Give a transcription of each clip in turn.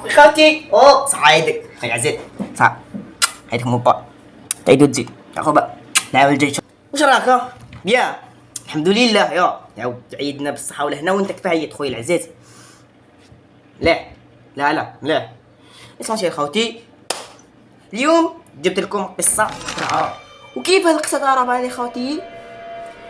خالتي او صعايدك يا عزيز صح هيدك موبا تعيدو تزيد عقوبة العام الجاي واش راك يا الحمد لله يا عاود عيدنا بالصحة والهنا وانت كفاية خويا العزيز لا لا لا لا اسمعي خوتي اليوم جبت لكم قصة رائعة وكيف هاد القصة تعرف علي خوتي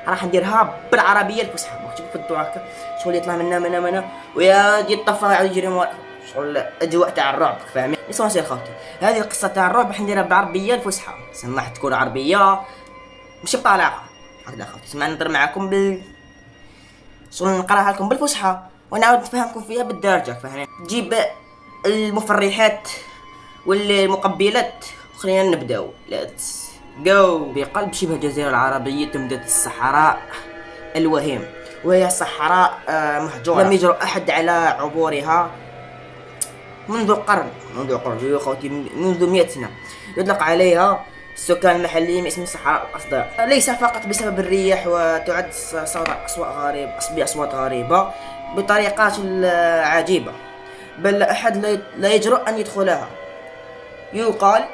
راح نديرها بالعربية الفصحى مكتوب في الدور هكا شغل يطلع منا ويا دي الطفا يعاود يجري مورا شغل الاجواء تاع الرعب فاهمين اسمعي خوتي هذه القصة تاع الرعب راح نديرها بالعربية الفصحى سمح تكون عربية ماشي بطلاقة هكذا خوتي سمعنا نضرب معاكم شغل نقراها لكم بالفصحى ونعاود نفهمكم فيها بالدارجة فاهمين تجيب المفرحات والمقبلات خلينا نبداو ليتس جو. بقلب شبه الجزيرة العربية تمتد الصحراء الوهيم وهي صحراء مهجورة لم يجرؤ أحد على عبورها منذ قرن يا خوتي منذ 100 سنة. يطلق عليها السكان المحليين باسم الصحراء الأصداء ليس فقط بسبب الريح وتعد بأصوات غريبة بطريقات عجيبة بل أحد لا يجرؤ أن يدخلها. يقال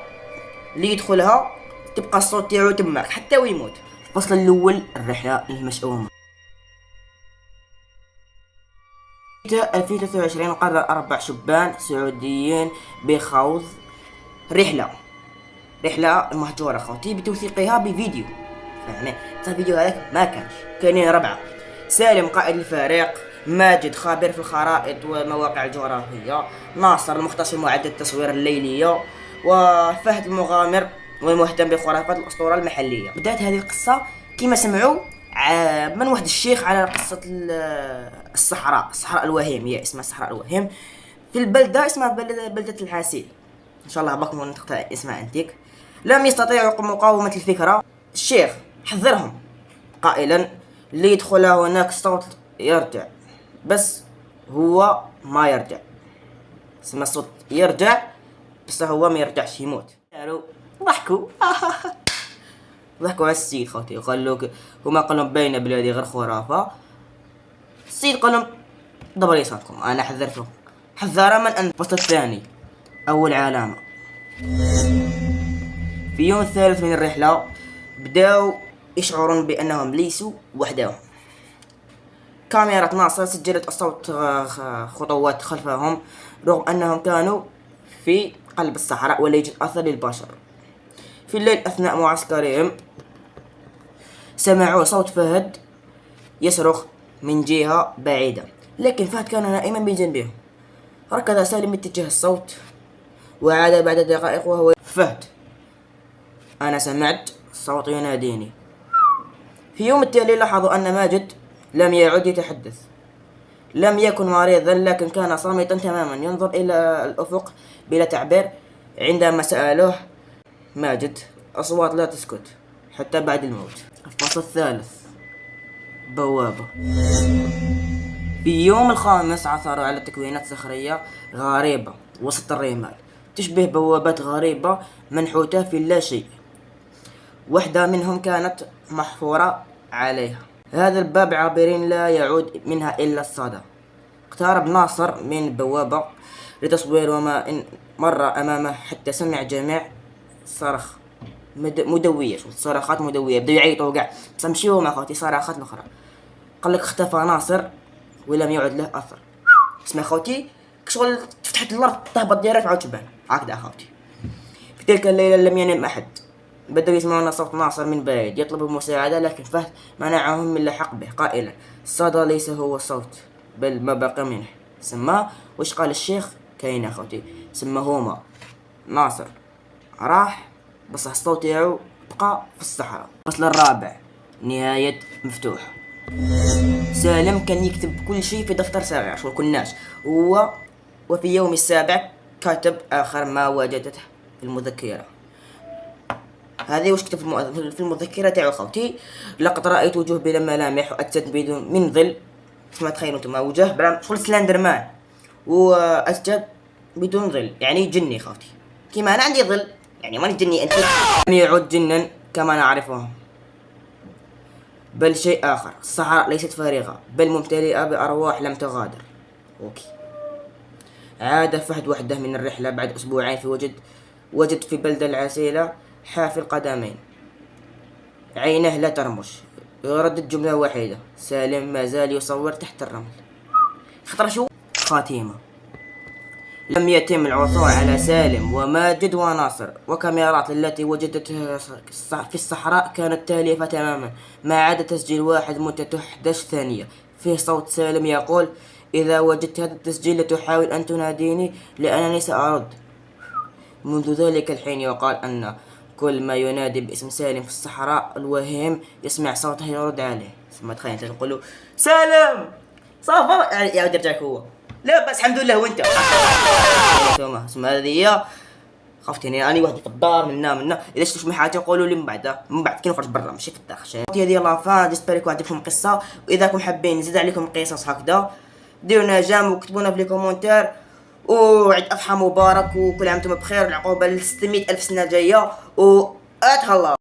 ليدخلها تبقى الصوت تاعو تماك حتى ويموت. الفصل الأول الرحلة المشؤومة. في 2023 قرر 4 شبان سعوديين بخوض رحلة مهجورة خوتي بتوثيقها بفيديو فاهمين. الفيديو هذاك ما كانين 4 سالم قائد الفريق، ماجد خبير في الخرائط والمواقع الجغرافية، ناصر المختص في معدات التصوير الليلية، وفهد المغامر والمهتم بخرافات الأسطورة المحلية. بدأت هذه القصة كما سمعوا من واحد الشيخ على قصة الصحراء الوهيم، هي اسمها الصحراء الوهيم في البلدة اسمها بلدة الحاسيل إن شاء الله بكم تقطع اسمها أنتيك. لم يستطيعوا مقاومة الفكرة. الشيخ حذرهم قائلا اللي يدخل هناك الصوت يرجع بس هو ما يرجع. اسمه الصوت يرجع بس هو ما يرجعش يموت. قالوا ضحكوا على السيد خوتي وقال له هما قالوا بين بلادي غير خرافة. السيد قال لهم دبر يساتكم انا حذرتكم حذر من ان. الفصل الثاني اول علامة. في يوم الثالث من الرحلة بداوا يشعرون بانهم ليسوا وحدهم. كاميرا ناصر سجلت الصوت خطوات خلفهم رغم انهم كانوا في قلب الصحراء ولا يوجد اثر للبشر. في الليل اثناء معسكرهم سمعوا صوت فهد يصرخ من جهة بعيدة لكن فهد كان نائما بجنبهم. ركض سالم باتجاه الصوت وعاد بعد دقائق وهو فهد أنا سمعت صوت يناديني. في يوم التالي لاحظوا أن ماجد لم يعد يتحدث. لم يكن مريضا لكن كان صامتا تماما ينظر إلى الأفق بلا تعبير. عندما سألوه ماجد أصوات لا تسكت حتى بعد الموت. الفصل الثالث بوابة. في يوم الخامس عثروا على تكوينات صخرية غريبة وسط الرمال تشبه بوابات غريبة منحوتة في لا شيء. واحدة منهم كانت محفورة عليها هذا الباب عابرين لا يعود منها إلا الصدى. اقترب ناصر من البوابة لتصوير وما إن مر أمامه حتى سمع جميع صرخ مدوية صراخات مدوية بدأوا يعيطوا كاع تمشيوا مع خوتي صراخات أخرى. قال لك اختفى ناصر ولم يعد له أثر. اسمع خوتي شغل فتحت الأرض تهبط ديريكت عاود تبان هكذا خوتي. في تلك الليلة لم ينم أحد. بدأوا يسمعون صوت ناصر من بعيد يطلب المساعدة لكن فهد منعهم من اللحاق به قائلا الصدى ليس هو الصوت بل ما بقي منه. سماه وش قال الشيخ كاين اخوتي سماهما ناصر راح بس الصوت تاعو بقى في الصحراء. الفصل الرابع نهاية مفتوحة. سالم كان يكتب كل شيء في دفتر صغير شو كناش وفي يوم السابع كتب آخر ما وجدته في المذكرة. هذه وش كتب في المذكرة تاعو خوتي لقد رأيت وجوه بلا ملامح وأتت بدون من ظل. كما تخيلوا انتم وجه بلا شغل سلندر مان وأتت بدون ظل يعني جني خوتي كما أنا عندي ظل يعني ماني جني أنت. لم يعد جنا كما نعرفهم بل شيء آخر. الصحراء ليست فارغة بل ممتلئة بأرواح لم تغادر. أوكي عاد فهد وحده من الرحلة بعد أسبوعين وجد في بلدة العسيلة حافي القدمين، عينه لا ترمش، يردد جملة واحدة: سالم ما زال يصور تحت الرمل. خطر شو؟ خاتمة. لم يتم العثور على سالم وماجد وناصر، وكاميرات التي وجدتها في الصحراء كانت تالفة تماما، ما عدا تسجيل واحد مدته 11 ثانية فيه صوت سالم يقول: إذا وجدت هذا التسجيل لا تحاول أن تناديني لأنني سأرد. منذ ذلك الحين يقال أن كل ما ينادي باسم سالم في الصحراء الوهيم يسمع صوته يرد عليه. ثم تخيل انت تقول له: سالم صافا يا ودي رجعك هو، لا بس الحمد لله وانت ثم هذه هي. خفت يعني اني وحدي في الدار منا اذا شفتوا شي حاجه قولوا لي من بعد كي نخرج برا ماشي في الداخل. هذه لافان جيسبر يكون عجبكم القصه، واذا كنتم حابين نزيد عليكم قصص هكذا ديروا لنا جام وكتبونا في لي كومونتير. وعيد اضحى مبارك وكل عام وانتم بخير، العقوبه ل 600 الف سنه جايه، واتهلا.